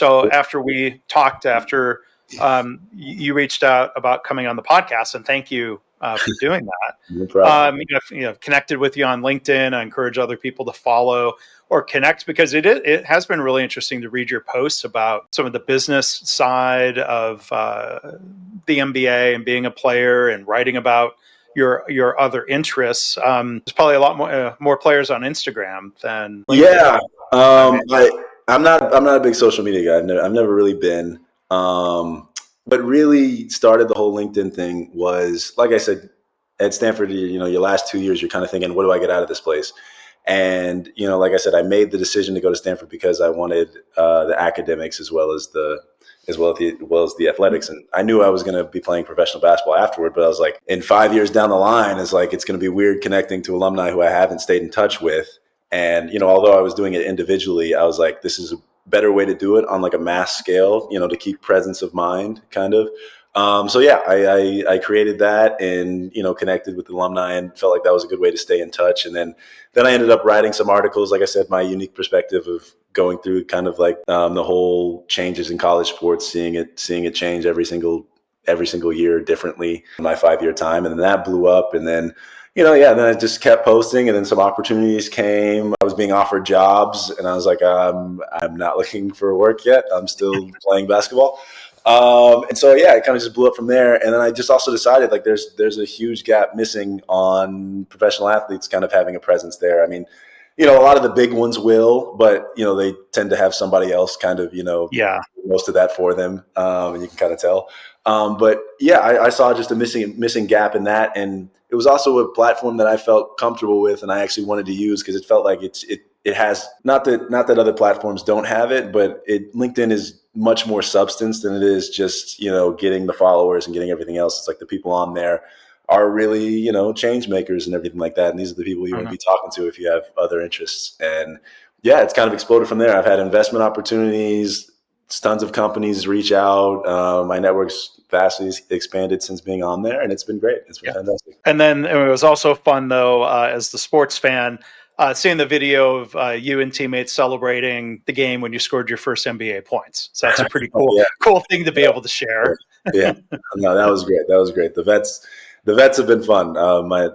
So after we talked, after you reached out about coming on the podcast, and thank you for doing that. No problem. Connected with you on LinkedIn. I encourage other people to follow or connect, because it has been really interesting to read your posts about some of the business side of the NBA and being a player and writing about your other interests. There's probably a lot more players on Instagram than LinkedIn. Yeah, I'm not a big social media guy. I've never really been. But really started the whole LinkedIn thing was, like I said, at Stanford, your last 2 years, you're kind of thinking, what do I get out of this place? And, like I said, I made the decision to go to Stanford because I wanted the academics as well as the athletics. And I knew I was going to be playing professional basketball afterward, but I was like, in 5 years down the line, it's going to be weird connecting to alumni who I haven't stayed in touch with. And, although I was doing it individually, I was like, this is a better way to do it on like a mass scale, to keep presence of mind kind of. So yeah, I created that and, connected with alumni and felt like that was a good way to stay in touch. And then I ended up writing some articles, like I said, my unique perspective of going through kind of like the whole changes in college sports, seeing it change every single year differently in my 5-year time. And then that blew up. And then, then I just kept posting, and then some opportunities came. I was being offered jobs and I was like, I'm not looking for work yet. I'm still playing basketball. And so, yeah, it kind of just blew up from there. And then I just also decided like there's a huge gap missing on professional athletes kind of having a presence there. I mean, a lot of the big ones will, but, they tend to have somebody else kind of, most of that for them. And you can kind of tell. But yeah, I saw just a missing gap in that. And it was also a platform that I felt comfortable with and I actually wanted to use because it felt like it has not that other platforms don't have it, but LinkedIn is much more substance than it is just, getting the followers and getting everything else. It's like the people on there are really, change makers and everything like that. And these are the people you want to be talking to if you have other interests. And yeah, it's kind of exploded from there. I've had investment opportunities, tons of companies reach out. My network's vastly expanded since being on there, and it's been great. It's been fantastic. And then it was also fun, though, as the sports fan, seeing the video of you and teammates celebrating the game when you scored your first NBA points. So that's a pretty cool thing to be able to share. Yeah, no, that was great. The vets have been fun. My